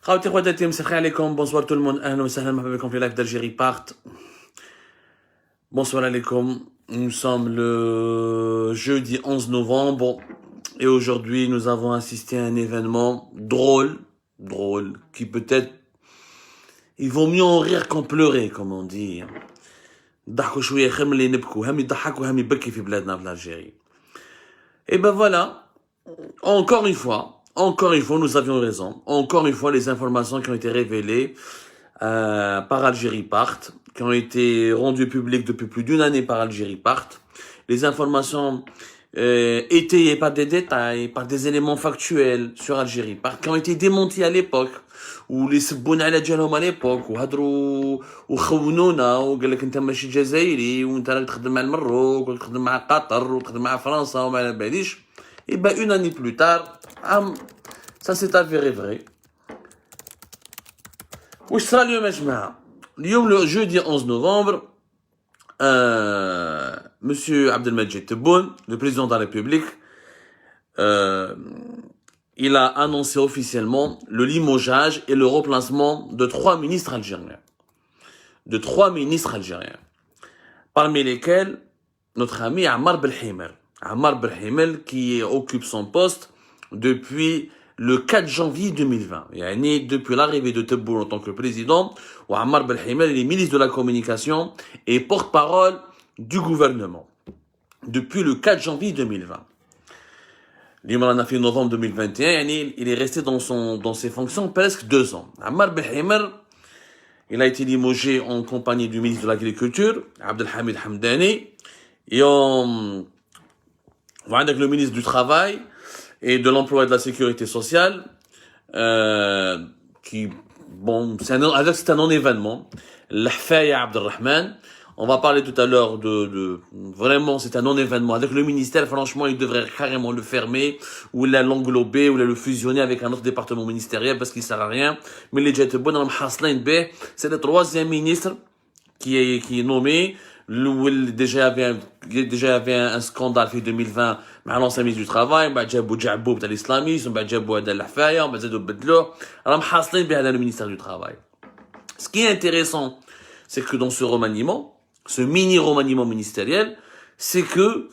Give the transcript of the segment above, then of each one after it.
Bonsoir tout le monde, live d'Algérie part. Bonsoir alaikum, nous sommes le jeudi 11 novembre et aujourd'hui nous avons assisté à un événement drôle, qui peut-être, il vaut mieux en rire qu'en pleurer, comme on dit. Et ben voilà, encore une fois, nous avions raison. Encore une fois, les informations qui ont été révélées par Algérie Part, qui ont été rendues publiques depuis plus d'une année par Algérie Part. Les informations étayées par des détails, par des éléments factuels sur Algérie Part, qui ont été démentis à l'époque, où les سبونا على جالهم à l'époque, وهضروا وخونونا وقال لك انت ماشي جزائري وانت راك تخدم مع المروك وتخدم مع قطر وتخدم مع فرنسا وما على باليش. Et ben une année plus tard, ça s'est avéré vrai. واش صرا اليوم يا جماعه؟ اليوم le jeudi 11 novembre, monsieur Abdelmadjid Tebboune, le président de la République, il a annoncé officiellement le limogeage et le remplacement de 3 ministres algériens. Parmi lesquels notre ami Ammar Belhimel. Ammar Belhimel qui occupe son poste depuis le 4 janvier 2020. Depuis l'arrivée de Tebboune en tant que président, Ammar Belhimel il est ministre de la communication et porte-parole du gouvernement. Depuis le 4 janvier 2020. L'Imran a fait novembre 2021, il est resté dans ses fonctions presque 2 ans. Ammar Belhimel, il a été limogé en compagnie du ministre de l'Agriculture, Abdelhamid Hamdani, et avec le ministre du Travail et de l'Emploi et de la Sécurité sociale, qui, bon, c'est un non-événement. L'Hfaya Abdelrahman, on va parler tout à l'heure vraiment, c'est un non-événement. Avec le ministère, franchement, il devrait carrément le fermer, ou l'englober, ou le fusionner avec un autre département ministériel, parce qu'il sert à rien. Mais les Jetebon, c'est le 3e ministre qui est nommé. Déjà il y avait un scandale en 2020 مع l'ancien ministre du travail, بعد جابوا جعبوا بتاع الاسلاميسme, بعد جابوا هذا الحفايه, بعد زادوا بدلوه, راهم حاصلين بهذا le ministère du travail. Ce qui est intéressant, c'est que dans ce remaniement, ce mini remaniement ministériel, c'est que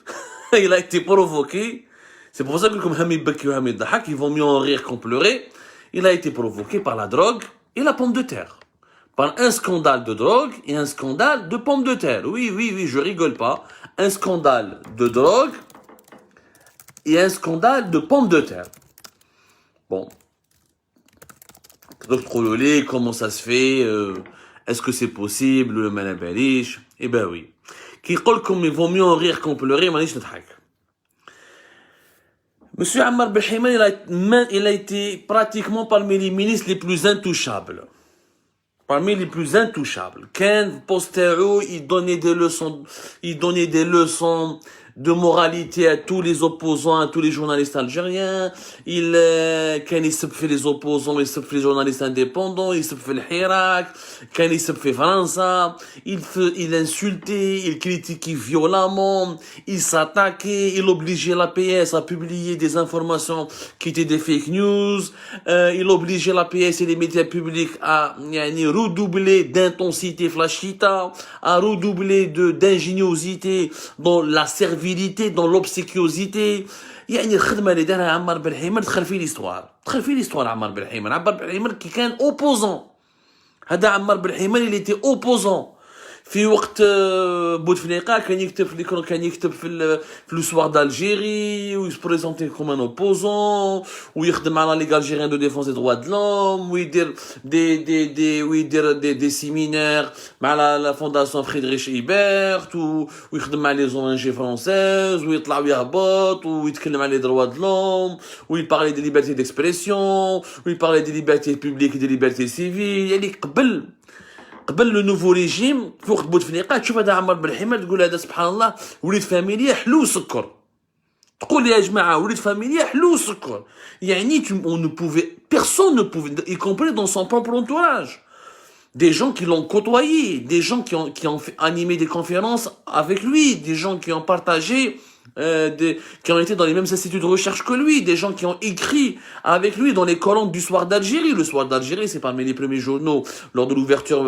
il a été provoqué. C'est pour ça que comme Hamid Baki ou Hamid Dahak, ils vont mieux en rire qu'en pleurer. Il a été provoqué par la drogue et la pomme de terre. Par un scandale de drogue et un scandale de pommes de terre. Oui, je rigole pas. Un scandale de drogue et un scandale de pommes de terre. Bon. Docteur Lolé, comment ça se fait? Est-ce que c'est possible? Le Manabalish? Eh ben oui. Qui dit comme il vaut mieux en rire qu'en pleurer, manish n'thak. Monsieur Ammar Belhimel, il a été pratiquement parmi les ministres les plus intouchables. Ken Postéro, il donnait des leçons de moralité à tous les opposants, à tous les journalistes algériens. Ken il se fait les opposants, il se fait les journalistes indépendants, il se fait le Hirak, Ken il se fait France, il insultait, il critiquait violemment, il s'attaquait, il obligeait la PS à publier des informations qui étaient des fake news, il obligeait la PS et les médias publics à redoubler d'intensité flashita, à redoubler d'ingéniosité dans la servilité, dans l'obséquiosité. الخدمه اللي دارها عمار بالحيمر دخل في l'histoire عمار بالحيمر كي كان اوبوزون. هذا عمار بالحيمر اللي était opposant في وقت بوتفليقه كان يكتب في لو سوار d'Algérie où il se présentait comme un opposant ويخدم على ليغ algérien de défense des droits de l'homme ويدير des séminaires مع la fondation Friedrich Ebert ويخدم مع les ONG françaises ويطلع ويهبط ويتكلم على les droits de l'homme ويل parlait des libertés d'expression ويل parlait des libertés publiques et des libertés civiles. يعني قبل لو نوفو ريجيم في وقت بوتفليقه تشوف هذا عمار بالحمار تقول هذا سبحان الله وليد فاميليا حلو سكر. تقول يا جماعه وليد فاميليا حلو سكر. يعني personne ne pouvait, y compris dans son propre entourage. Des gens qui l'ont côtoyé, des gens qui ont animé des conférences avec lui, des gens qui ont partagé qui ont été dans les mêmes instituts de recherche que lui, des gens qui ont écrit avec lui dans les colonnes du Soir d'Algérie. Le Soir d'Algérie, c'est parmi les premiers journaux lors de l'ouverture,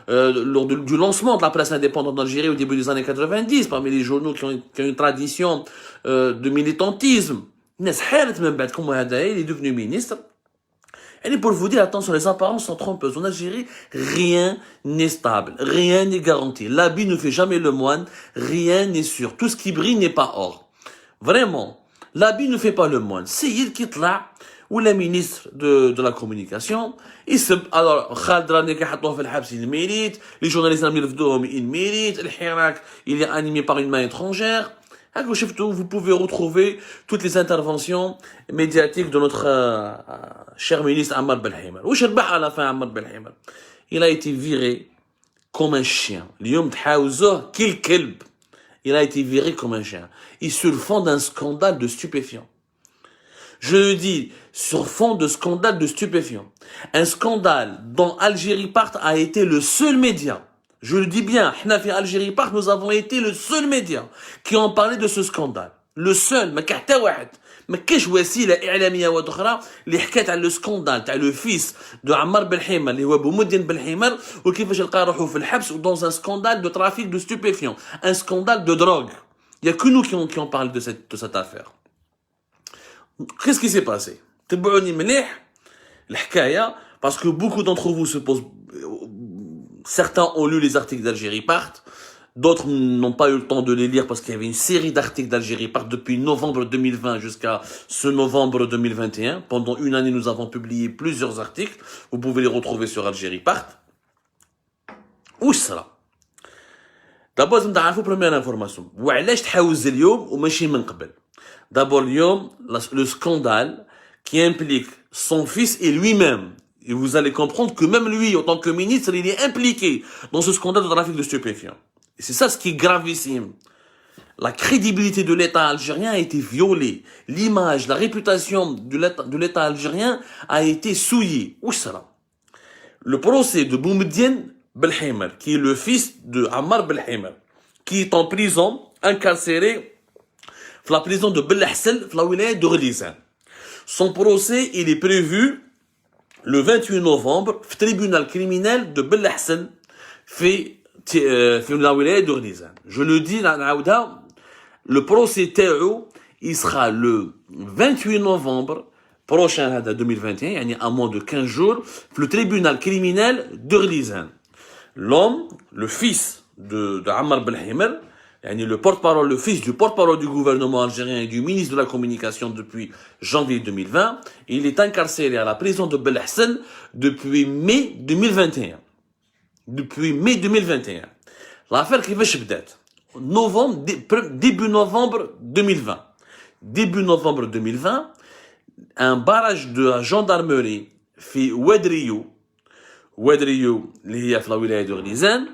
du lancement de la presse indépendante d'Algérie au début des années 90, parmi les journaux qui ont une tradition de militantisme. Il est devenu ministre. Et pour vous dire, attention, les apparences sont trompeuses. En Algérie, rien n'est stable, rien n'est garanti. L'habit ne fait jamais le moine, rien n'est sûr. Tout ce qui brille n'est pas or. Vraiment, l'habit ne fait pas le moine. C'est il qui est là, ou la ministre de la communication. Alors, Khaled Rani qui il mérite, les journalistes ils méritent, le Hirak, il est animé par une main étrangère. Vous pouvez retrouver toutes les interventions médiatiques de notre cher ministre Ammar Belhimer. À la fin, Ammar Belhimer, il a été viré comme un chien. Il a été viré comme un chien. Et sur le fond d'un scandale de stupéfiants. Je le dis, sur fond de scandale de stupéfiants. Un scandale dont Algérie Part a été le seul média. Je le dis bien, Hnafi Algérie Part, nous avons été le seul média qui ont parlé de ce scandale. Le seul, mais كحتى واحد. ما كاش وسيله اعلاميه واخرى اللي حكات على لو سكوندال تاع لو فيس دو عمار بالحيمر اللي هو بومدين بالحيمر وكيفاش لقى روحو في الحبس dans un scandale de trafic de stupéfiants, un scandale de drogue. Il y a que nous qui ont parlé de cette affaire. Qu'est-ce qui s'est passé? تبعوني مليح الحكايه parce que beaucoup d'entre vous se posent. Certains ont lu les articles d'Algérie Part, d'autres n'ont pas eu le temps de les lire parce qu'il y avait une série d'articles d'Algérie Part depuis novembre 2020 jusqu'à ce novembre 2021. Pendant une année, nous avons publié plusieurs articles. Vous pouvez les retrouver sur Algérie Part. Où sera? D'abord, je vais vous donner première information. وعلاش تحوز اليوم وماشي من قبل. D'abord, le scandale qui implique son fils et lui-même. Et vous allez comprendre que même lui, en tant que ministre, il est impliqué dans ce scandale de trafic de stupéfiants. Et c'est ça ce qui est gravissime. La crédibilité de l'État algérien a été violée. L'image, la réputation de l'État algérien a été souillée. Où sera? Le procès de Boumediene Belhimer, qui est le fils de Ammar Belhimer, qui est en prison, incarcéré dans la prison de Belhessel, dans la wilaya de Ghlisan. Son procès, il est prévu le 28 novembre, في tribunal criminel de Belhessel, في la wilaya de Ghlisan. Je le dis, le procès تاعو, il sera le 28 novembre prochain, 2021, يعني à moins de 15 jours, le tribunal criminel de Ghlisan. L'homme, le fils de Ammar Belhimer, le porte-parole, le fils du porte-parole du gouvernement algérien et du ministre de la communication depuis janvier 2020, il est incarcéré à la prison de Belhessel depuis mai 2021. Depuis mai 2021. L'affaire qui va début novembre 2020. Début novembre 2020, un barrage de la gendarmerie fait Ouedriou, اللي هي في la wilaya de Ghlisan,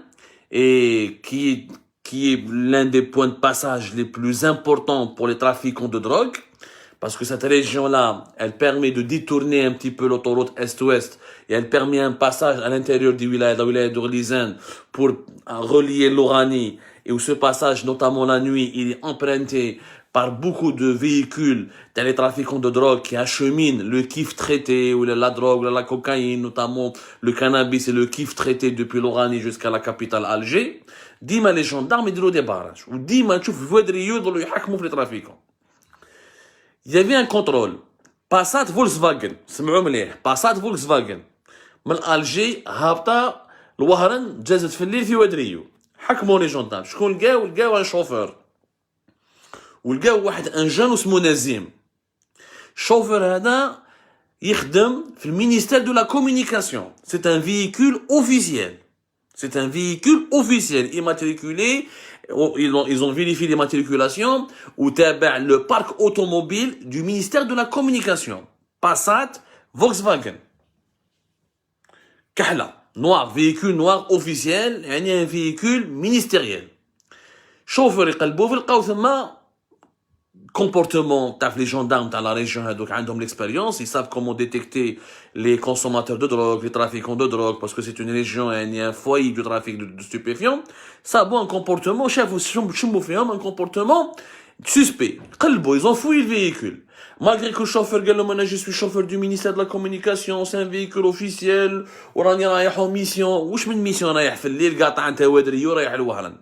et qui est l'un des points de passage les plus importants pour les trafiquants de drogue, parce que cette région-là, elle permet de détourner un petit peu l'autoroute Est-Ouest, et elle permet un passage à l'intérieur de la wilaya de Ghlisan pour relier l'Oranie, et où ce passage, notamment la nuit, il est emprunté par beaucoup de véhicules dans les trafiquants de drogue qui acheminent le kiff traité, ou la drogue, ou la cocaïne, notamment le cannabis et le kiff traité depuis l'Oranie jusqu'à la capitale Alger. ديما les gendarmes يديروا des barrages وديما تشوف الفوادريو يضلوا يحكموا في les trafiquants. Il y avait un contrôle. Passat Volkswagen, سمعوا مليح. Passat Volkswagen من ألجي هابطة الوهران جازت في الليل في وادريو. حكموا les gendarmes. شكون لقاو un chauffeur. ولقاو واحد ان جون اسمه نزيم. الشوفور هذا يخدم في المينيستير دو لا كومونيكاسيون. C'est un véhicule officiel. C'est un véhicule officiel, immatriculé. Ils ont vérifié les matriculations ou le parc automobile du ministère de la Communication. Passat, Volkswagen. Kahla, noir, véhicule noir officiel, un véhicule ministériel. Chauffeur يقلبوا في القاو ثم comportement, les gendarmes dans la région, donc ils ont l'expérience, ils savent comment détecter les consommateurs de drogue, les trafiquants de drogue, parce que c'est une région, il y a un foyer de trafic de stupéfiants. Ça a un comportement, chef, un comportement suspect. Ils ont fouillé le véhicule. Malgré que le chauffeur قال لهم je suis chauffeur du ministère de la communication, c'est un véhicule officiel وراني رايح en mission. واش من ميسيون رايح في الليل قاطع انت ودري ورايح لوهران؟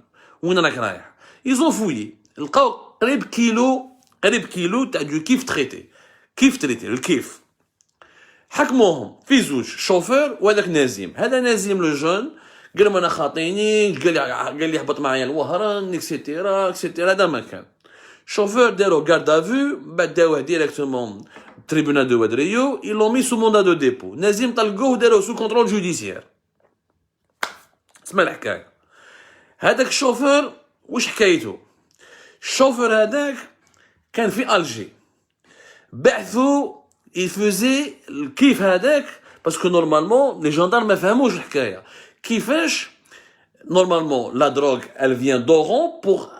وين راك رايح؟ Ils ont fouillé. لقاو قريب كيلو تاع دو كيف تريتي. الكيف. حكموهم في زوج شوفور وهذاك نازيم. هذا نازيم لو جون قال لهم انا خاطيني قال لي هبط معايا الوهران اكسيتيرا هذا ما كان. Chauffeur dero garde à vue, baddaouh directement tribunal de Ouadriyou, ils l'ont mis sous mandat de dépôt. Nazim talgouh dero sous contrôle judiciaire. اسمع الحكاية. هذاك الشوفور واش حكايته؟ الشوفور هذاك كان في ألجي. بعثوا il faisait كيف هذاك باسكو نورمالمون لي جاندار ما فهموش الحكاية. كيفاش نورمالمون لا دروغ elle vient d'Oran pour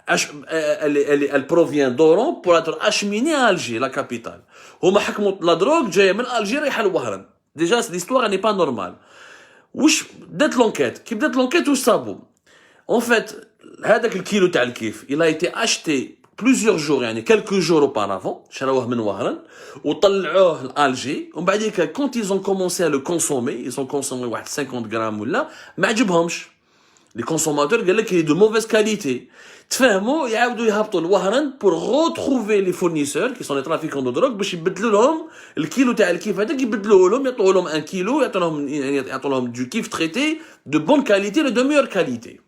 elle provient d'Oran pour être acheminée à Alger, la capitale. هما حكموا la drogue جايه من Alger رايحه لوهران. Déjà l'histoire n'est pas normale. واش بدات l'enquête كي بدات l'enquête واش صابوا en fait هذاك الكيلو تاع الكيف il a été acheté plusieurs jours يعني quelques jours auparavant شراوه من وهران وطلعوه لألجي ومن بعد quand ils ont commencé à le consommer ils ont consommé واحد 50 غرام ولا ما عجبهمش. Les consommateurs قال لك il est de mauvaise qualité. تفهموا يعاودوا يهبطوا لوهران pour retrouver les fournisseurs qui sont les trafiquants de drogue باش يبدلوا لهم الكيلو تاع الكيف هذاك يبدلوه لهم يعطوا لهم 1 كيلو يعطوا لهم du كيف traité de bonne qualité de meilleure qualité.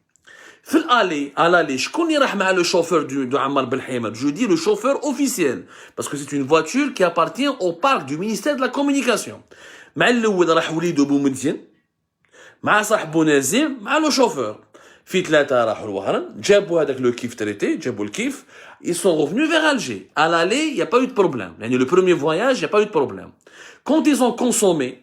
في الالي شكون اللي راح مع لو شوفور دو عمار بالحيمر؟ جو دي لو شوفور officiel parce que c'est une voiture qui appartient au parc du ministère de la communication. مع الاول راح وليدو بومدين مع صاحبو نازيم مع لو شوفور. في ثلاثة راحوا لوهران جابوا هذاك لو كيف تريتي جابوا الكيف ils sont revenus vers Alger. À l'aller, il n'y a pas eu de problème. يعني le premier voyage, il n'y a pas eu de problème. Quand ils ont consommé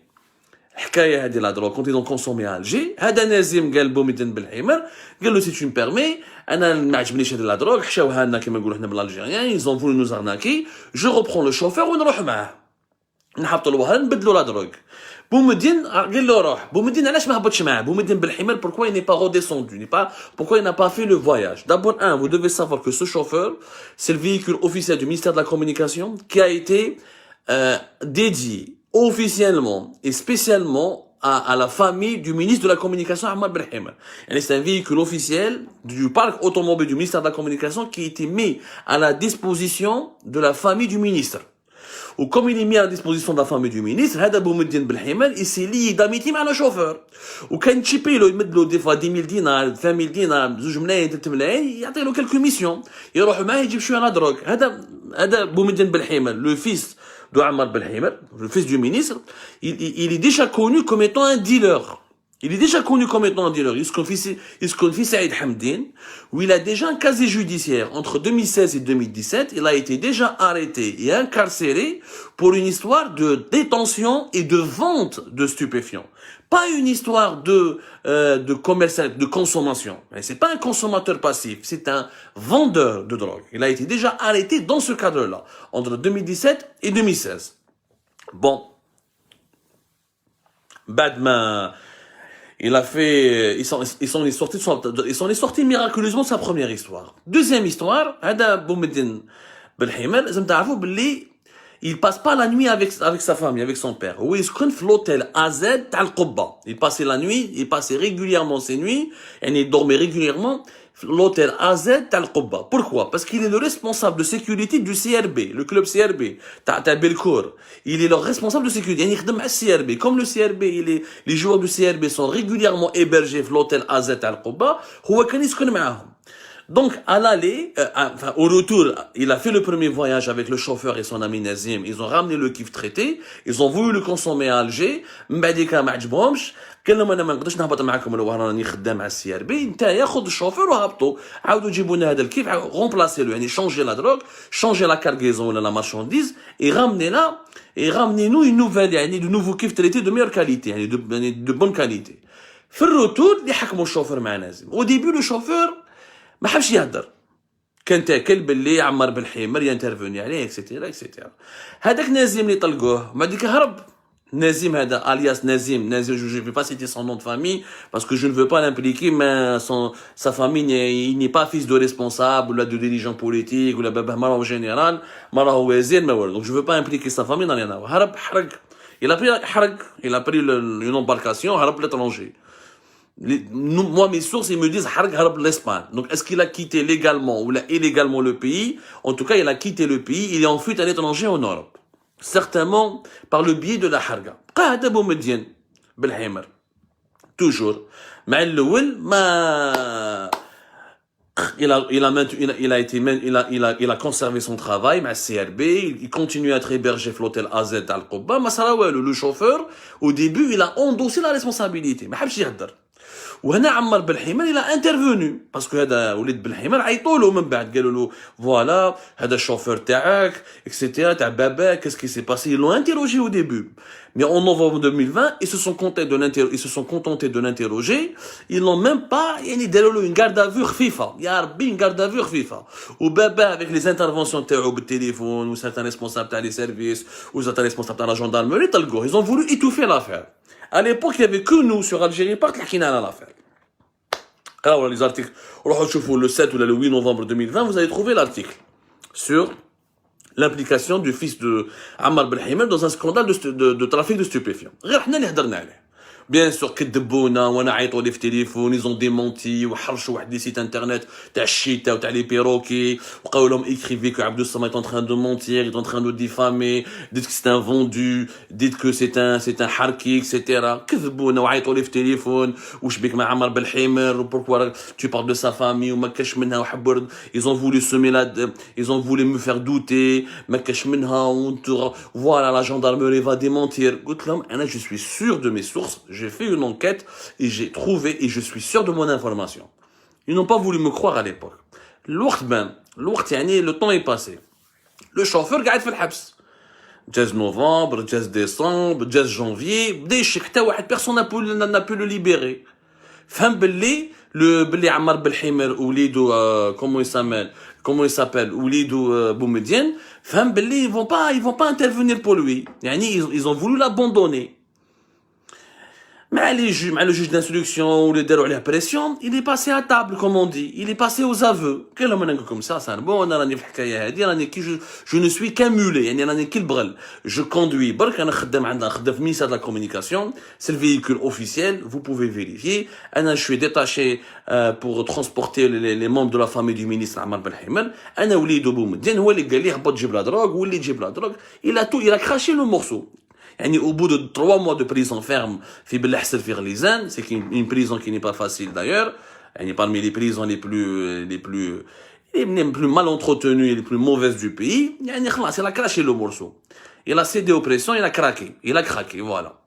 الحكاية هذه لا دروغ quand ils ont consommé à Alger هذا نازم قال بومدين بالحمر قال له si tu me permets أنا ما عجبنيش هذه لا دروغ حشاوها لنا كما نقولوا حنا بالالجيريان ils ont voulu nous arnaquer je reprends le chauffeur ونروح معاه نحطوا لوهران نبدلوا لا دروغ. بومدين قال له روح. بومدين علاش ما هبطش معاه؟ بومدين بالحمار pourquoi il n'est pas redescendu, pourquoi il n'a pas fait le voyage? D'abord, vous devez savoir que ce chauffeur, c'est le véhicule officiel du ministère de la Communication qui a été dédié officiellement et spécialement à la famille du ministre de la Communication, Ammar Belhimar. C'est un véhicule officiel du parc automobile du ministère de la Communication qui a été mis à la disposition de la famille du ministre. Ou comme il est mis à la disposition de la famille du ministre, هذا بومدين بالحمل il s'est lié d'amitié مع le chauffeur. وكان تشيبي له يمد له دي فوا 10000 دينار 2000 دينار 2 ملايين 3 ملايين يعطي له quelques missions يروح معاه يجيب شويه لا دروغ. هذا بومدين بالحمل le fils de Ammar Belhimar, le fils du ministre, il est déjà connu comme étant un dealer. Il est déjà connu comme étant un dealer. Il se confie Saïd Hamdin, où il a déjà un casier judiciaire. Entre 2016 et 2017, il a été déjà arrêté et incarcéré pour une histoire de détention et de vente de stupéfiants. Pas une histoire de commercial, de consommation. C'est pas un consommateur passif, c'est un vendeur de drogue. Il a été déjà arrêté dans ce cadre-là, entre 2017 et 2016. Bon. Badman. Il a fait, ils sont sortis miraculeusement de sa première histoire. Deuxième histoire, هذا بومدين بالحمار لازم تعرفوا باللي il passe pas la nuit avec sa famille, avec son père. Oui, il se trouve l'hôtel AZ تاع القبة. Il passait la nuit, il passait régulièrement ses nuits, et il dormait régulièrement l'hôtel AZ تاع القبة. Pourquoi? Parce qu'il est le responsable de sécurité du CRB, le club CRB تاع Belcourt. Il est le responsable de sécurité. يعني يخدم مع CRB. Comme le CRB, les joueurs du CRB sont régulièrement hébergés في l'hôtel AZ تاع القبة, هو كان يسكن معاهم. Donc, à l'aller, au retour, il a fait le premier voyage avec le chauffeur et son ami Nazim. Ils ont ramené le kiff traité. Ils ont voulu le consommer à Alger. M'badika ما عجبهمش. قال لهم انا ما نقدرش نهبط معاكم لوهران راني خدام على السي ار بي. انت ياخذ الشوفور وهبطوا. عاودوا جيبوا لنا هذا الكيف remplacer-le يعني changer la drogue, changer la cargaison ولا la marchandise et ramenez-nous une nouvelle يعني de nouveau kiff traité de meilleure qualité يعني de bonne qualité. في الروتور اللي حكموا الشوفور مع نازم. Au début le chauffeur ما حبش يهدر كان تاكل باللي عمر بالحمار ينترفوني عليه اكسيتيرا. هذاك نازم اللي طلقوه ما ديك هرب Nazim, alias Nazim, je ne vais pas citer son nom de famille parce que je ne veux pas l'impliquer, mais sa famille, il n'est pas fils de responsable ou là, de dirigeant politique ou la baba mara en général, mara ou wazir, mais voilà. Donc je ne veux pas impliquer sa famille dans rien à voir. Il a pris une embarcation, harab l'étranger. Moi, mes sources, ils me disent harab l'Espagne. Donc est-ce qu'il a quitté légalement ou là, illégalement le pays? En tout cas, il a quitté le pays, il est en fuite à l'étranger en Europe. Certainement par le biais de la harga. قاعد ابو مدين بالحمر toujours مع الاول ما il a conservé son travail مع CRB, il continue à être hébergé في l'hôtel AZ تاع القبه ما صرا والو. Le chauffeur au début il a endossé la responsabilité ما حبش يهدر. وهنا عمر بالحمار il a intervenu باسكو هذا وليد بالحمار عيطوا له من بعد قالوا له فوالا هذا الشوفور تاعك اكسيتيرا تاع بابا qu'est-ce qui s'est passé. Ils l'ont interrogé au début, mais en novembre 2020 ils se sont contentés de l'interroger. Ils n'ont même pas يعني داروا له une garde à vue خفيفه يا ربي une garde à vue خفيفه. وبابا avec les interventions تاعو بالتليفون ou certains responsables تاع les services ou certains responsables تاع la gendarmerie طلقوه. Ils ont voulu étouffer l'affaire. À l'époque, il n'y avait que nous sur Algérie Park qui a l'affaire. Alors, les articles, le 7 ou le 8 novembre 2020, vous allez trouver l'article sur l'implication du fils de Ammar Belhimer dans un scandale de trafic de stupéfiants. Bien sûr, كدبونا وانا عيطوا لي في التليفون, ils ont démenti وحرشوا واحد لي سيت انترنت تاع الشيتا وتاع لي بيروكي وقالوا لهم écrivez que Abdou Samad est en train de mentir, il est en train de diffamer, dites que c'est un vendu, dites que c'est un harki, etc. كذبونا وعيطوا لي في التليفون واش بك مع عمر بالحمر pourquoi tu parles de sa famille وما كاش منها وحبر. Ils ont voulu semer ils ont voulu me faire douter ما كاش منها voilà la gendarmerie va démentir. قلت لهم انا je suis sûr de mes sources. J'ai fait une enquête et j'ai trouvé et je suis sûr de mon information. Ils n'ont pas voulu me croire à l'époque. Le temps est passé. Le chauffeur قاعد في الحبس. جاز novembre, جاز décembre, جاز janvier, بدا يشك حتى واحد personne n'a pu le libérer. فهم باللي عمر بالحمر وليدو comment il s'appelle وليدو بومدين فهم باللي ils vont pas intervenir pour lui. يعني ils ont voulu l'abandonner. Mais le juge d'instruction ou le déroulé de la pression, il est passé à table, comme on dit. Il est passé aux aveux. Comme ça, c'est bon, je ne suis qu'un mulet. Je conduis. Le ministère de la Communication, c'est le véhicule officiel, vous pouvez vérifier. Je suis détaché pour transporter les membres de la famille du ministre Ammar Belhimer. Il a craché le morceau. Au bout de 3 mois de prison ferme, c'est une prison qui n'est pas facile d'ailleurs. Parmi les prisons les plus mal entretenues et les plus mauvaises du pays. Il a craché le morceau. Il a cédé aux pressions, il a craqué, voilà.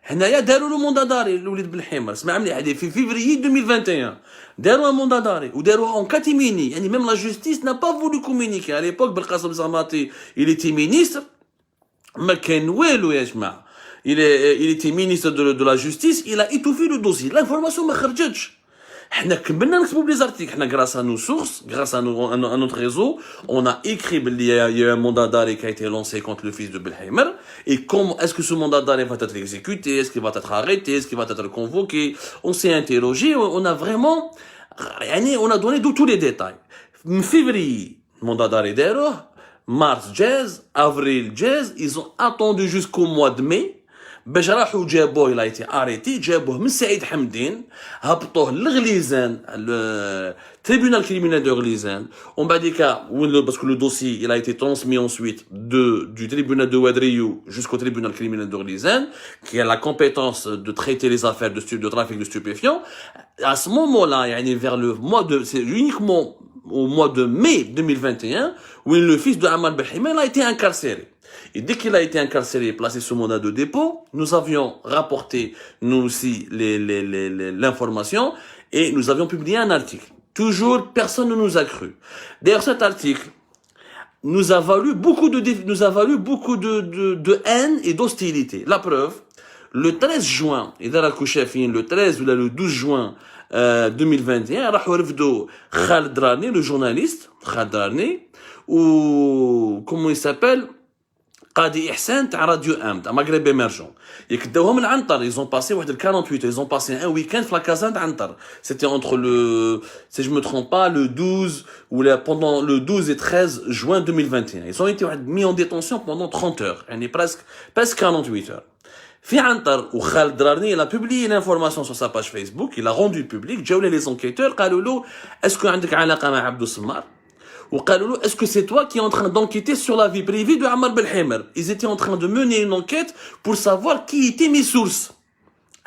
هنايا داروا له mandat d'arrêt لوليد بالحمر. اسمع مليح هذه في février 2021 داروا un mandat d'arrêt وداروها en catimini. Même la justice n'a pas voulu communiquer. À l'époque Belkacem Zamati, il était ministre. ما كان والو يا جماعه. il était ministre de la justice, il a étouffé le dossier. L'information ما خرجتش. حنا كملنا نكتبوا بلي زارتيك. حنا grâce à nos sources, grâce à notre réseau, on a écrit qu'il y a eu un mandat d'arrêt qui a été lancé contre le fils de Belhimer. Et comment est-ce que ce mandat d'arrêt va être exécuté, est-ce qu'il va être arrêté, est-ce qu'il va être convoqué. On s'est interrogé, on a vraiment on a donné tous les détails. Février mandat d'arrêt داروه, mars jazz, avril jazz, ils ont attendu jusqu'au mois de mai. باش راحوا جابوه, il a été arrêté, جابوه من سعيد حمدين, هبطوه لغليزان, le tribunal criminel de Glizane. On va dire parce que le dossier, il a été transmis ensuite du tribunal de Ouadriyou jusqu'au tribunal criminel de Glizane, qui a la compétence de traiter les affaires de trafic de stupéfiants. À ce moment-là, vers le mois c'est uniquement au mois de mai 2021, où le fils de Ammar Belhimer a été incarcéré. Et dès qu'il a été incarcéré et placé sous mandat de dépôt, nous avions rapporté, nous aussi, l'information, et nous avions publié un article. Toujours, personne ne nous a cru. D'ailleurs, cet article nous a valu beaucoup de haine et d'hostilité. La preuve, le 13 juin, le 13 ou le 12 juin 2021, Khaled Rani, le journaliste, Khaled Rani, ou comment il s'appelle, قاضي إحسان تاع راديو ام تاع مغرب émergent يكداوهم لعنتر. Ils ont passé واحد 48 heures, ils ont passé un week-end في la caserne d'Antar. C'était entre le, si je me trompe pas, le 12 ou pendant le 12 et 13 juin 2021. Ils ont été mis en détention pendant 30 heures, يعني presque 48 heures. في عنتر وخالد درارني il a publié l'information sur sa page Facebook, il a rendu public. جاو les enquêteurs قالوا له est-ce que عندك علاقة مع عبدو السمار؟ وقالوا له est-ce que c'est toi qui es en train d'enquêter sur la vie privée de Ammar Belhimer? Ils étaient en train de mener une enquête pour savoir qui étaient mes sources.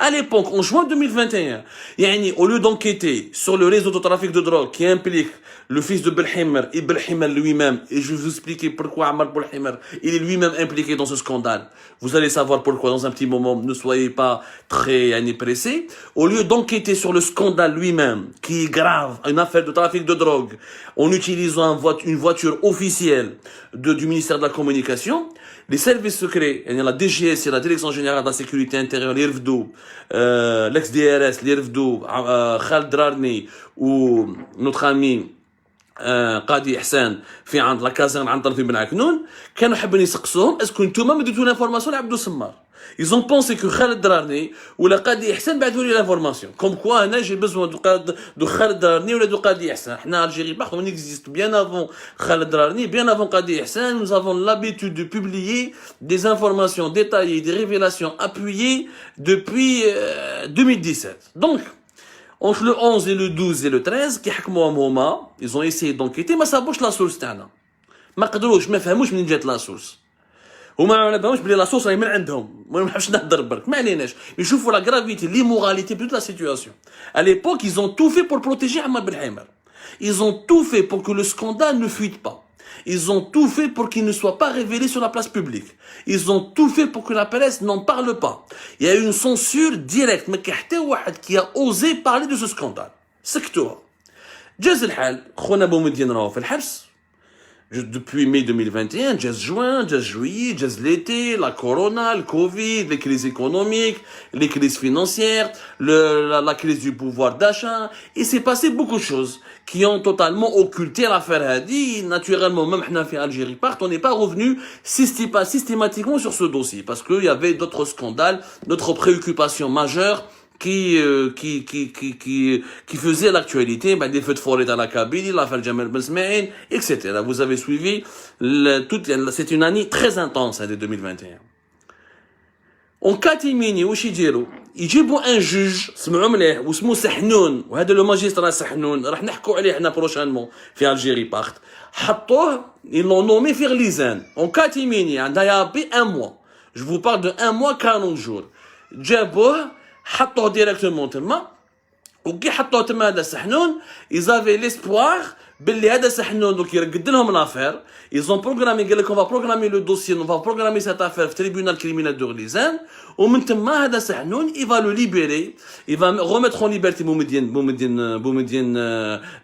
À l'époque, en juin 2021, يعني, au lieu d'enquêter sur le réseau de trafic de drogue qui implique le fils de Belhimer et Belhimer lui-même, et je vais vous expliquer pourquoi Ammar Belhimer, il est lui-même impliqué dans ce scandale. Vous allez savoir pourquoi dans un petit moment, ne soyez pas très pressés. Au lieu d'enquêter sur le scandale lui-même, qui est grave, une affaire de trafic de drogue, en utilisant une voiture officielle du ministère de la Communication, les services secrets, la DGS et la Direction Générale de la Sécurité Intérieure, l'IRFDO, l'ex-DRS, l'IRFDO, Khaled Drarni ou notre ami قاضي إحسان في عند لا كازان عنتر في بن عكنون كانوا حابين يسقسوهم اسكو نتوما ما درتو لانفورماسيون لعبدو السمار. Ils ont pensé que Khaled Drarni ولا قاضي إحسان بعثوا لي لانفورماسيون comme quoi انا j'ai besoin de Khaled Drarni ولا de قاضي إحسان. حنا Algérie partout on existe bien avant Khaled Drarni, bien avant قاضي إحسان. Nous avons l'habitude de publier des informations détaillées, des révélations appuyées depuis 2017. Donc entre le 11 et le 12 et le 13 كي حكموهم هما ils ont essayé d'enquêter ما صابوش لا سورس تاعنا, ما قدروش ما فهموش منين جات لا سورس, وما علمهمش بلي لا سورس راهي من عندهم. ما نحبش نهضر برك ما عليناش, يشوفوا لا غرافيتي ليموراليتي de toute la situation. À l'époque ils ont tout fait pour protéger Ammar Belhimer, ils ont tout fait pour que le scandale ne fuite pas, ils ont tout fait pour qu'il ne soit pas révélé sur la place publique, ils ont tout fait pour que la presse n'en parle pas. Il y a eu une censure directe, mais qui a osé parler de ce scandale. سكتوها. جاز الحال خونا بومدين راهو في الحبس depuis mai 2021, جاز juin, جاز juillet, جاز l'été, la corona, le Covid, les crises économiques, les crises financières, la crise du pouvoir d'achat. Il s'est passé beaucoup de choses qui ont totalement occulté l'affaire Hadi. Naturellement, même حنا في Algérie part, on n'est pas revenu systématiquement sur ce dossier parce qu'il y avait d'autres scandales, d'autres préoccupations majeures qui faisait l'actualité, des feux de forêt dans la Kabylie, l'affaire Jamal Ben Smaïn, etc. Vous avez suivi, c'est une année très intense, de 2021. En catimini, يجيبوا un juge, سمعوا مليح, واسمه سحنون, وهذا لو ماجسترا سحنون, راح نحكوا عليه احنا بروشانمون في Algérie Part. حطوه, ils l'ont nommé Firlizan. En catimini, il y a un mois. Je vous parle de un mois, 40 jours. جابوه, حطوه ديريكتومون تما, وكي حطوه تما هذا سحنون ils avaient l'espoir باللي هذا سحنون دوك يرقد لهم لافير. ils ont programmé, قال لك on va programmer le dossier, on va programmer cette affaire في tribunal criminel de Orléans, ومن تما هذا سحنون il va le libérer, il va remettre en liberté بومدين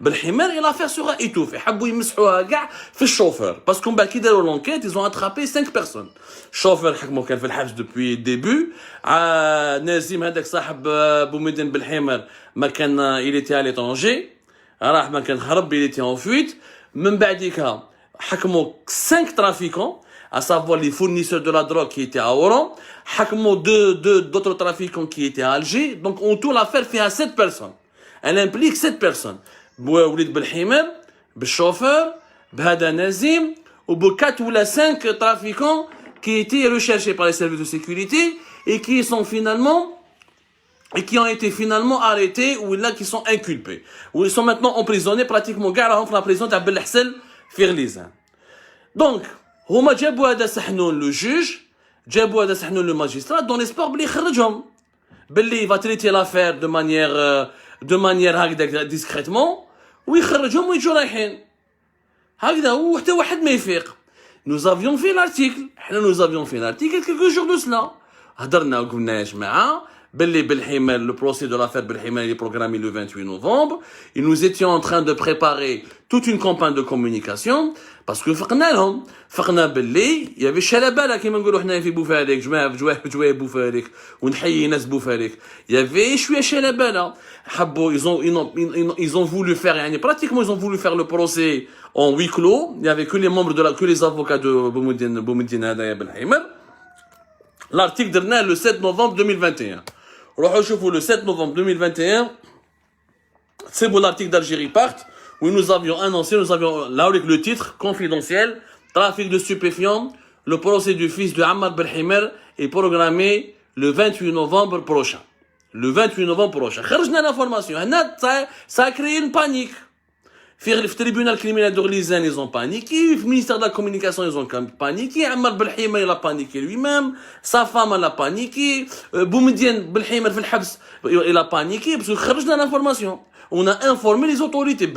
بالحمار et l'affaire sera étouffée. حبوا يمسحوها كاع في الشوفور باسكو من بعد كي داروا لونكيت ils ont attrapé 5 personnes. الشوفور حكموا كان في الحبس depuis début. نازم هذاك صاحب بومدين بالحمار ما كان il était à l'étranger, راح ما كان هرب, il était en fuite. من بعديك حكموا 5 trafiquants, à savoir les fournisseurs de la drogue qui étaient à Oran, حكموا d'autres trafiquants qui étaient à Alger. Donc en tout l'affaire fait à 7 personnes, elle implique 7 personnes, بوليد بالحمار, بالشوفeur, بهذا نازم, وب 4 ou 5 trafiquants qui étaient recherchés par les services de sécurité et qui ont été finalement arrêtés ou là qui sont inculpés, ou ils sont maintenant emprisonnés pratiquement dans la prison d'Abel Hsel Firlizan. Donc, هما جابوا هذا سحنون le juge, جابوا هذا سحنون le magistrat dans l'espoir بلي يخرجهم, بلي va traiter l'affaire de manière هكذا discrètement, ويخرجهم ويجوا رايحين هكذا وحتى واحد ما يفيق. Nous avions fait l'article quelques jours de cela. هضرنا وقلنا يا جماعه le procès de l'affaire Belhimer est programmé le 28 novembre. Et nous étions en train de préparer toute une campagne de communication. Parce que فقنا باللي il y avait شلبالة كيما نقولوا حنا في بوفاريك جواه بوفاريك ونحيي ناس بوفاريك il y avait شوية شلبالة حبوا ils ont voulu faire يعني pratiquement ils ont voulu faire le procès en huis clos. Il y avait que les membres que les avocats de Boumediene هذايا بالحمر. L'article درناه le 7 novembre 2021. روحوا شوفوا le 7 novembre 2021 c'est bon, l'article d'Algérie part où nous avions annoncé, là avec le titre confidentiel, trafic de stupéfiants, le procès du fils de Ammar Belhimer est programmé le 28 novembre prochain. Le 28 novembre prochain. خرجنا l'information. Ça a créé une panique. Le tribunal criminel de Lisane, ils ont paniqué. Le ministère de la communication, ils ont paniqué. Ammar Belhimer, il a paniqué lui-même. Sa femme, elle a paniqué. Boumediene Belhimer, il a paniqué parce que خرجنا l'information. On a informé les autorités.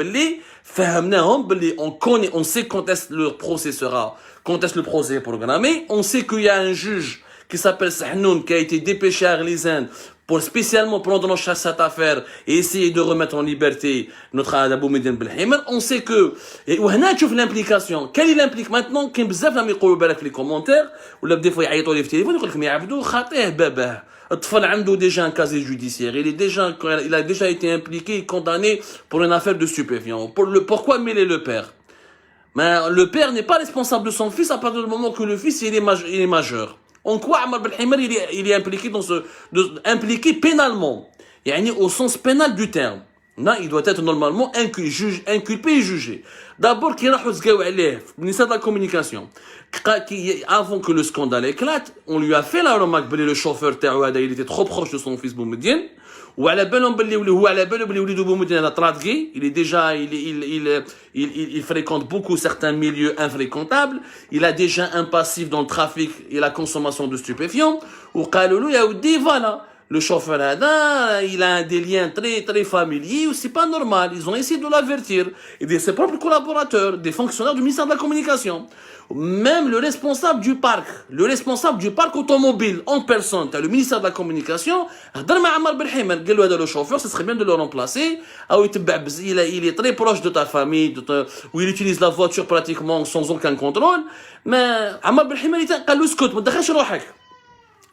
On sait quand est-ce le procès est programmé. On sait qu'il y a un juge qui s'appelle Sahnoun qui a été dépêché à Arlisane pour spécialement prendre en charge cette affaire et essayer de remettre en liberté notre Boumediene Belhimer. On sait que, et on a vu l'implication. Quelle est l'implication? Maintenant, qu'il y a bzaf la miqoulou balak les commentaires, ou là, des fois, ils ont téléphone, ils disent, mais Abdou, khateh, baba. الطفل عنده déjà un casier judiciaire, il a déjà été impliqué et condamné pour une affaire de stupéfiants. Pourquoi mêler le père? Mais le père n'est pas responsable de son fils à partir du moment que le fils il est majeur. En quoi Ammar Belhimer il est impliqué impliqué pénalement, يعني au sens pénal du terme. Non, il doit être normalement inculpé et jugé. D'abord, qu'il a le ministère de la communication. Avant que le scandale éclate, on lui a fait la remarque que le chauffeur Taouada, il était trop proche de son fils Boumediene. Ou à la belle il est déjà, il fréquente beaucoup certains milieux infréquentables. Il a déjà un passif dans le trafic et la consommation de stupéfiants. Ou voilà. Le chauffeur il a des liens très très familiers, c'est pas normal. Ils ont essayé de l'avertir. Et de ses propres collaborateurs, des fonctionnaires du ministère de la Communication. Même le responsable du parc automobile en personne, le ministère de la Communication, le chauffeur, ce serait bien de le remplacer. Il est très proche de ta famille, où il utilise la voiture pratiquement sans aucun contrôle. Mais Ammar Belhimer, il a dit, scout,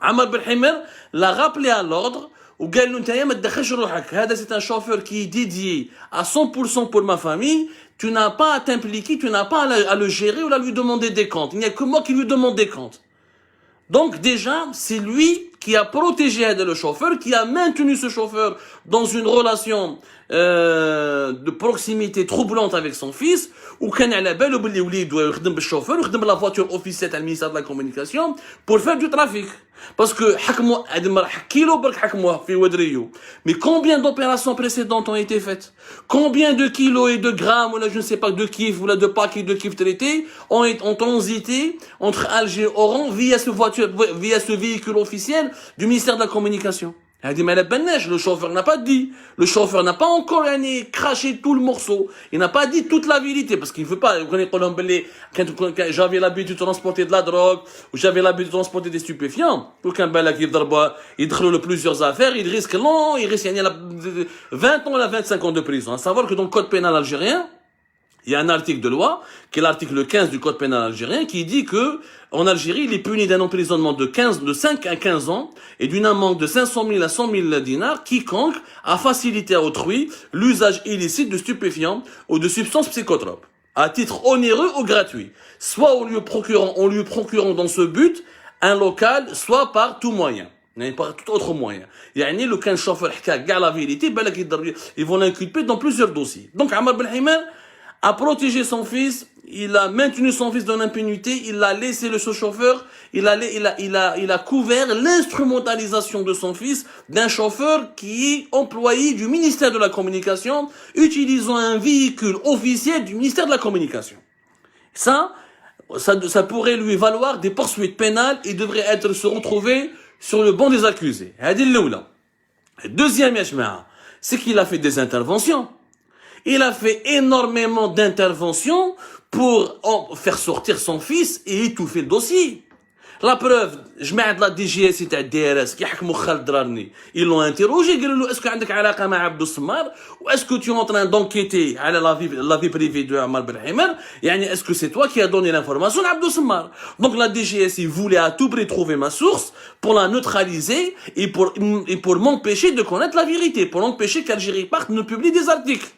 Ammar Belhimer l'a rappelé à l'ordre ou قال له نتايا ما تدخلش روحك. هذا c'est un chauffeur qui est dédié à 100% pour ma famille. Tu n'as pas à t'impliquer, tu n'as pas à le gérer ou à lui demander des comptes. Il n'y a que moi qui lui demande des comptes. Donc déjà, c'est lui qui a protégé le chauffeur, qui a maintenu ce chauffeur dans une relation de proximité troublante avec son fils, ou كان على باله باللي وليد يخدم بالشوفeur ويخدم la voiture officielle du ministère de la Communication pour faire du trafic. Parce que حكموا هذه المره كيلو برك حكموه في ودريو. Mais combien d'opérations précédentes ont été faites? Combien de kilos et de grammes ou là je ne sais pas de kiff ou là de paquets de kiff traités ont transité entre Alger et Oran via ce véhicule officiel du ministère de la Communication. Le chauffeur n'a pas dit. Le chauffeur n'a pas encore craché tout le morceau. Il n'a pas dit toute la vérité parce qu'il ne veut pas. Quand j'avais l'habitude de transporter de la drogue ou j'avais l'habitude de transporter des stupéfiants, pour qu'un bel il déroule plusieurs affaires, il risque 20 ans à 25 ans de prison. À savoir que dans le code pénal algérien, il y a un article de loi, qui est l'article 15 du code pénal algérien, qui dit que, en Algérie, il est puni d'un emprisonnement de 5 à 15 ans et d'une amende de 500 000 à 100 000 dinars, quiconque a facilité à autrui l'usage illicite de stupéfiants ou de substances psychotropes, à titre onéreux ou gratuit, soit en lui procurant dans ce but un local, soit par tout moyen. Par tout autre moyen. يعني لو كان chauffeur حكى كاع la vérité, ils vont l'inculper dans plusieurs dossiers. Donc Ammar Belhimer a protégé son fils, il a maintenu son fils dans l'impunité, il a laissé le chauffeur, il a couvert l'instrumentalisation de son fils d'un chauffeur qui est employé du ministère de la Communication, utilisant un véhicule officiel du ministère de la Communication. Ça pourrait lui valoir des poursuites pénales et devrait se retrouver sur le banc des accusés. Deuxième, c'est qu'il a fait des interventions. Il a fait énormément d'interventions pour faire sortir son fils et étouffer le dossier. La preuve, جماعة la DGS تاع DRS كيحكموا خالد درارني, ils l'ont interrogé, قالوا له اسكو عندك علاقة مع عبدو السمار, ou est-ce que tu es en train d'enquêter على la vie privée de Ammar Belhimer, يعني est-ce que c'est toi qui as donné l'information à Abdou Semmar. Donc la DGS, il voulait à tout prix trouver ma source pour la neutraliser et pour m'empêcher de connaître la vérité, pour empêcher qu'Algérie parte ne publie des articles.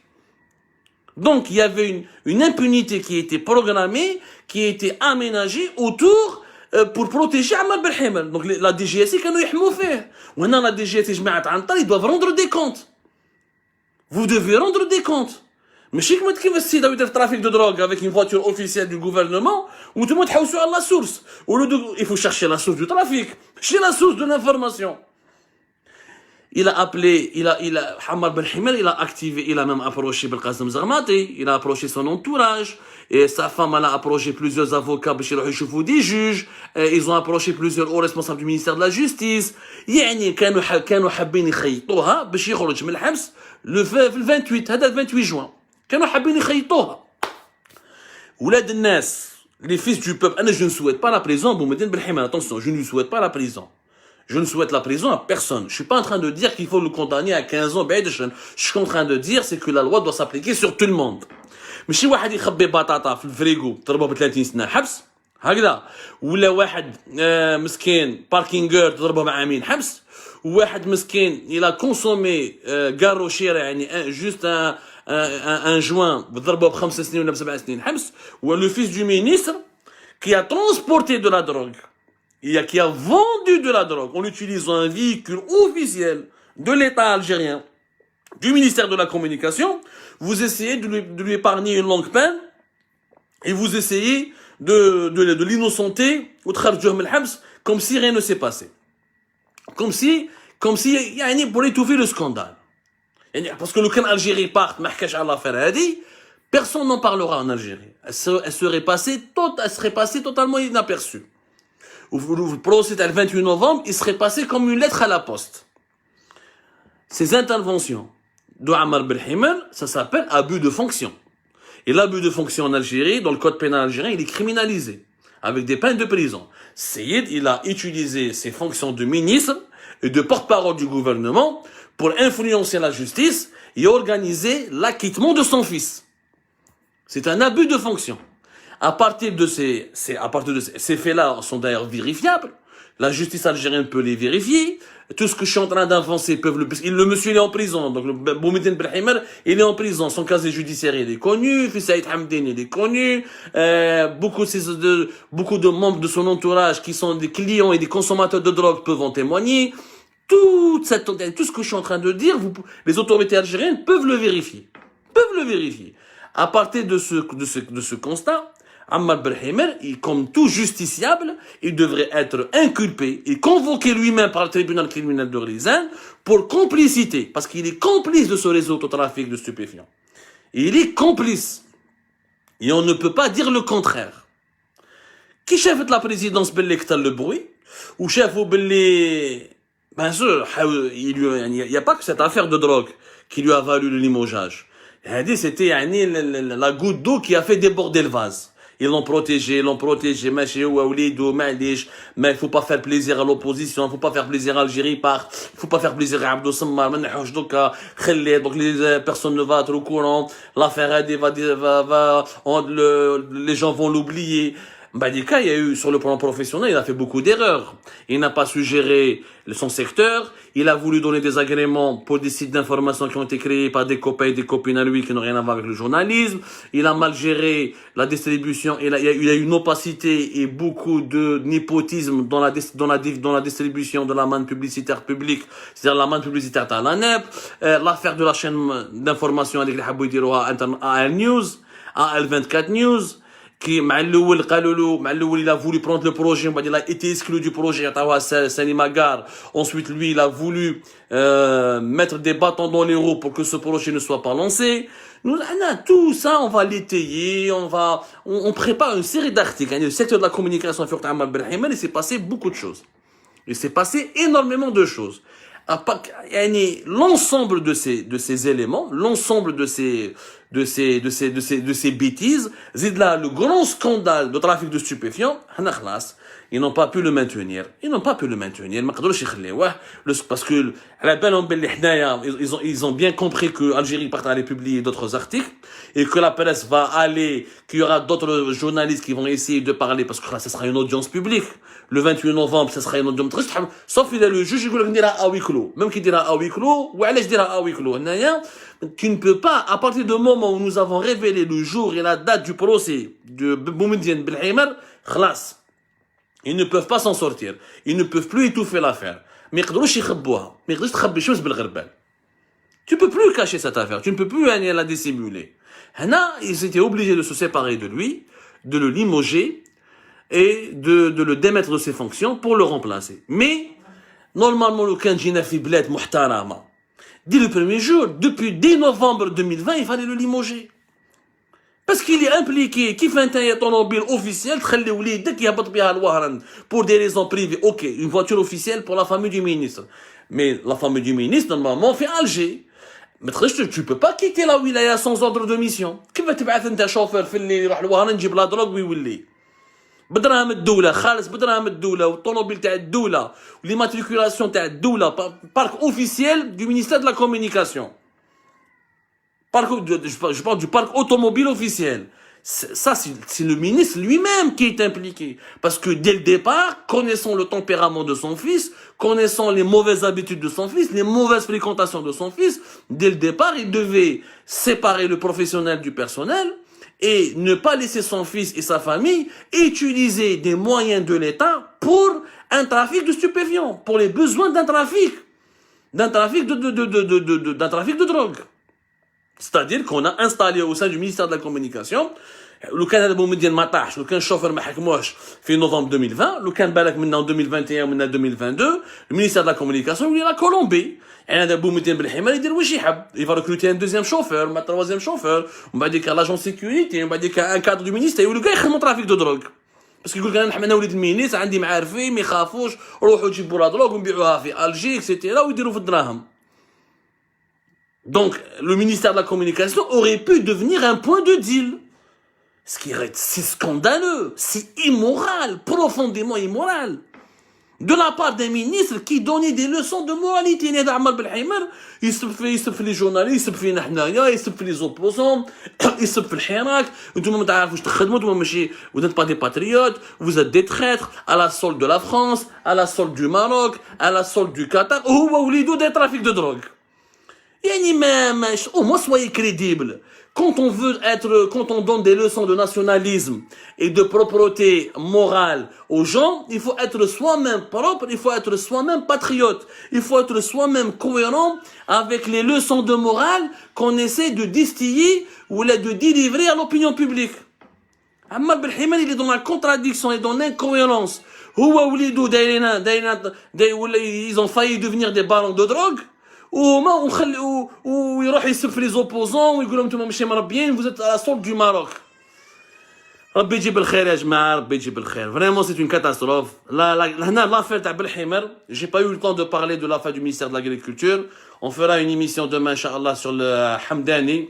Donc il y avait une impunité qui était programmée, qui était aménagée autour pour protéger Ammar Belhimer. Donc la DGSI كانوا يحموا فيه. وهنا la DGSI جماعة عنتر, ils doivent rendre des comptes. Vous devez rendre des comptes. ماشي كما كيف السيد يدير trafic de drogue avec une voiture officielle du gouvernement ou tout le monde تحوسوا على la source. Il faut chercher la source du trafic, chercher la source de l'information. Il a appelé, Ammar Belhimer, il a activé, il a même approché Belkacem Zarmati, il a approché son entourage, et sa femme, elle a approché plusieurs avocats, des juges, ils ont approché plusieurs hauts responsables du ministère de la Justice. يعني كانوا حابين يخيطوها باش يخرج من الحبس le 28, هذا 28 juin. كانوا حابين يخيطوها. ولاد الناس, les fils du peuple, je ne souhaite pas la prison, Boumediene Belhimer, attention, je ne lui souhaite pas la prison. Je ne souhaite la prison à personne. Je ne suis pas en train de dire qu'il faut le condamner à 15 ans. Je suis en train de dire c'est que la loi doit s'appliquer sur tout le monde. ماشي واحد يخبي بطاطا في الفريغو تضربه ب 30 سنه حبس هكذا, ولا واحد مسكين باركينغور تضربه مع عامين حبس, وواحد مسكين il a consommé غارو شيره يعني juste un joint تضربه ب5 سنين ولا ب7 سنين حبس, و le fils du ministre qui a transporté de la drogue, qui a vendu de la drogue en utilisant un véhicule officiel de l'État algérien, du ministère de la Communication, vous essayez de lui épargner une longue peine et vous essayez de l'innocenter comme si rien ne s'est passé. Comme si pour étouffer le scandale. Parce que le cas Algérie part, personne n'en parlera en Algérie. Elle serait passée totalement inaperçue. Le procès le 28 novembre, il serait passé comme une lettre à la poste. Ces interventions de Ammar Belhimer, ça s'appelle abus de fonction. Et l'abus de fonction en Algérie, dans le code pénal algérien, il est criminalisé, avec des peines de prison. Seyid, il a utilisé ses fonctions de ministre et de porte-parole du gouvernement pour influencer la justice et organiser l'acquittement de son fils. C'est un abus de fonction. À partir de ces faits-là sont d'ailleurs vérifiables. La justice algérienne peut les vérifier. Tout ce que je suis en train d'avancer peuvent le monsieur il est en prison. Donc, Boumediene Belhimer, il est en prison. Son casier judiciaire, il est connu. Fils Saïd Hamdine, il est connu. Beaucoup de membres de son entourage qui sont des clients et des consommateurs de drogue peuvent en témoigner. Tout ce que je suis en train de dire, les autorités algériennes peuvent le vérifier. À partir de ce constat, Ammar Belhimer, comme tout justiciable, il devrait être inculpé et convoqué lui-même par le tribunal criminel de Rizaine pour complicité, parce qu'il est complice de ce réseau de trafic de stupéfiants. Il est complice. Et on ne peut pas dire le contraire. Qui chef de la présidence Belli Ktal le bruit, ou chef au Belli... Bien sûr, il n'y a pas que cette affaire de drogue qui lui a valu le limogeage. C'était la goutte d'eau qui a fait déborder le vase. Ils l'ont protégé, mais il faut pas faire plaisir à l'opposition, il faut pas faire plaisir à Algérie, il faut pas faire plaisir à Abdou Semmar, donc les personnes ne vont être au courant, l'affaire les gens vont l'oublier. Badika, il y a eu, sur le plan professionnel, il a fait beaucoup d'erreurs. Il n'a pas su gérer son secteur. Il a voulu donner des agréments pour des sites d'information qui ont été créés par des copains et des copines à lui qui n'ont rien à voir avec le journalisme. Il a mal géré la distribution. Il y a eu une opacité et beaucoup de népotisme dans la distribution de la manne publicitaire publique, c'est-à-dire la manne publicitaire à l'ANEP. L'affaire de la chaîne d'information avec les Habouidiroa AL News, AL24 News. Qui il a voulu prendre le projet, il a été exclu du projet, ensuite lui il a voulu mettre des bâtons dans les roues pour que ce projet ne soit pas lancé. Nous, tout ça on va l'étayer, on prépare une série d'articles. Le secteur de la communication sur Ammar Belhimer, il s'est passé beaucoup de choses. Il s'est passé énormément de choses. L'ensemble de ces éléments, l'ensemble de ces bêtises, c'est là le grand scandale de trafic de stupéfiants. ils n'ont pas pu le maintenir. Ils n'ont pas pu le maintenir. Parce que, à la belle ils ont bien compris que l'Algérie part à aller publier d'autres articles et que la presse va aller, qu'il y aura d'autres journalistes qui vont essayer de parler parce que là, ce sera une audience publique. Le 28 novembre, ce sera une audience très sauf il y a le juge, il dira à huis clos. Même qu'il dira à huis clos, ou allez, je dira à huis clos. Tu ne peux pas, à partir du moment où nous avons révélé le jour et la date du procès de Boumediene Belhamer, khlas. Ils ne peuvent pas s'en sortir. Ils ne peuvent plus étouffer l'affaire. Mais tu peux plus cacher cette affaire. Tu ne peux plus la dissimuler. Ils étaient obligés de se séparer de lui, de le limoger et de le démettre de ses fonctions pour le remplacer. Mais, normalement, le Kanjina fi bled muhtarama. Dès le premier jour, dès novembre 2020, il fallait le limoger. Parce qu'il est impliqué, qui fait un automobile officiel, pour des raisons privées. Ok, une voiture officielle pour la famille du ministre. Mais la famille du ministre, normalement, fait Alger. Mais tu peux pas quitter la wilaya sans ordre de mission. كيف تبعث انت شوفير في اللي يروح لوهران نجيب لا دروغ ويولي بدراهم الدولة خالص بدراهم الدولة والطوموبيل تاع الدولة والماتريكولاسيون تاع الدولة بارك اوفيسيال du ministère de la communication. Je parle du parc automobile officiel. Ça, c'est le ministre lui-même qui est impliqué. Parce que dès le départ, connaissant le tempérament de son fils, connaissant les mauvaises habitudes de son fils, les mauvaises fréquentations de son fils, dès le départ, il devait séparer le professionnel du personnel et ne pas laisser son fils et sa famille utiliser des moyens de l'État pour un trafic de stupéfiants, pour les besoins d'un trafic de drogue. C'est-à-dire qu'on a installé au sein du ministère de la Communication, le كان هذا بومدين ما طاحش، لو كان الشوفر ما حكموش في نوفمbre 2020، لو كان بالك منا en 2021 ومنا 2022، le ministère de la Communication il a Colombie. يعني هذا بومدين بالحمار يدير واش يحب، il va recruter un deuxième chauffeur، un troisième chauffeur، ومن بعد يك l'agent sécurité، ومن بعد يك un cadre du ministère يولوا كاع يخدموا ترافيك دو دروغ. باسكو يقول لك انا وليد المينيس عندي معارفين ما يخافوش روحوا جيبوا لا دروغ ونبيعوها في الجي اكسيتيرا ويديروا في الدراهم. Donc, le ministère de la Communication aurait pu devenir un point de deal. Ce qui est si scandaleux, si immoral, profondément immoral. De la part d'un ministre qui donnait des leçons de moralité. Il se fait les journalistes, il se fait il se fait les opposants, il se fait le hirak. Vous n'êtes pas des patriotes, vous êtes des traîtres à la solde de la France, à la solde du Maroc, à la solde du Qatar. Ou des trafics de drogue. Au moins soyez crédible. Quand on donne des leçons de nationalisme et de propreté morale aux gens, il faut être soi-même propre, il faut être soi-même patriote, il faut être soi-même cohérent avec les leçons de morale qu'on essaie de distiller ou de délivrer à l'opinion publique. Ammar Belhamer, il est dans la contradiction et dans l'incohérence. Ils ont failli devenir des barons de drogue. ويروح يسب في les opposants ويقول لهم انتم ماشي مربيين vous êtes à la solde du Maroc. ربي يجيب الخير يا جماعه ربي يجيب الخير. Vraiment c'est une catastrophe. هنا l'affaire تاع Belhamer, j'ai pas eu le temps de parler de l'affaire du ministère de l'Agriculture. On fera une émission demain inchallah sur le Hamdani,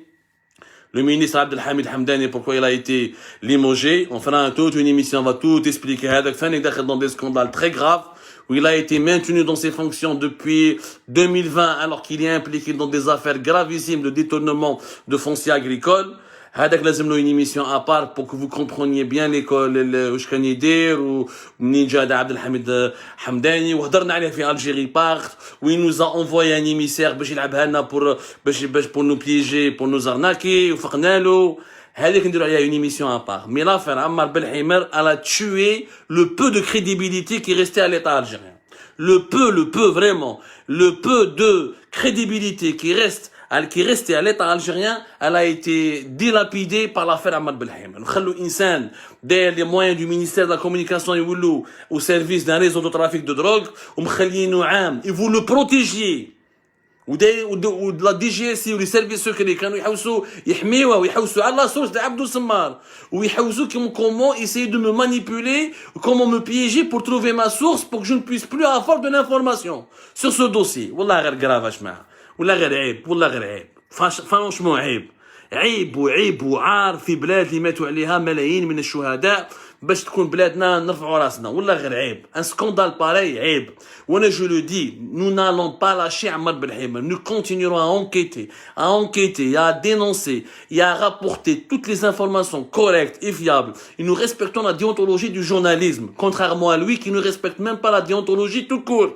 le ministre Abdelhamid Hamdani, pourquoi il a été limogé. On fera toute une émission, on va tout expliquer. هذاك ثاني داخل dans des scandales très graves où il a été maintenu dans ses fonctions depuis 2020 alors qu'il est impliqué dans des affaires gravissimes de détournement de foncier agricole. هذاك لازم له une émission à part pour que vous compreniez bien l'école واش كان يدير ومنين جا عبد الحميد حمداني وهضرنا عليه في Algérie Part où il nous a envoyé un émissaire باش يلعبها لنا pour nous piéger pour nous arnaquer وفقنا له. هذيك نديروا عليها une émission à part. Mais l'affaire Ammar Belhamer, elle a tué le peu de crédibilité qui restait à l'État algérien. Le peu vraiment, le peu de crédibilité qui restait à l'État algérien, elle a été dilapidée par l'affaire Ammar Belhamer. خلوا إنسان داير les moyens du ministère de la Communication يولوا au service d'un réseau de trafic de drogue ومخلينه عام. Et vous le protégiez. و لا دي جي اس و لي سيرفيس سوكري كانوا يحوسوا يحميوها ويحوسوا على لا سورس تاع عبدو سمار ويحوسوا comment essayer de me manipuler, comment me piéger pour trouver ma source pour que je ne puisse plus avoir de l'information sur ce dossier. والله غير grave يا جماعه والله غير عيب والله غير عيب فرانشمون عيب وعار في بلاد اللي ماتوا عليها ملايين من الشهداء باش تكون بلادنا نرفعوا راسنا ولا غير عيب. Un scandale pareil عيب. وانا je le dis, nous n'allons pas lâcher Ammar Belhima. Nous continuerons à enquêter, à dénoncer et à rapporter toutes les informations correctes et fiables. Et nous respectons la déontologie du journalisme, contrairement à lui qui ne respecte même pas la déontologie tout court.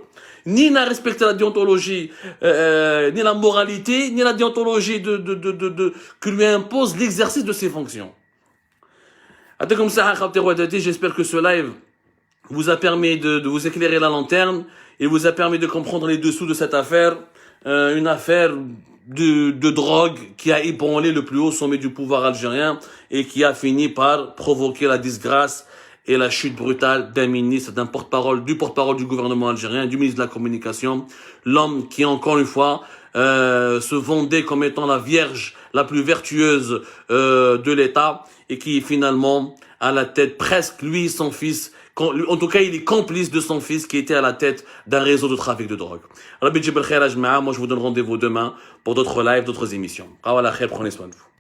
Ni n'a respecté la déontologie, ni la moralité, ni la déontologie que lui impose l'exercice de ses fonctions. J'espère que ce live vous a permis de vous éclairer la lanterne et vous a permis de comprendre les dessous de cette affaire, une affaire de drogue qui a ébranlé le plus haut sommet du pouvoir algérien et qui a fini par provoquer la disgrâce et la chute brutale d'un ministre, du porte-parole du gouvernement algérien, du ministre de la Communication, l'homme qui, encore une fois, se vendait comme étant la vierge la plus vertueuse de l'État et qui finalement à la tête presque, lui et son fils, en tout cas il est complice de son fils qui était à la tête d'un réseau de trafic de drogue. Rabbi Djibril Khair Ajma'a, moi je vous donne rendez-vous demain pour d'autres lives, d'autres émissions. Prenez soin de vous.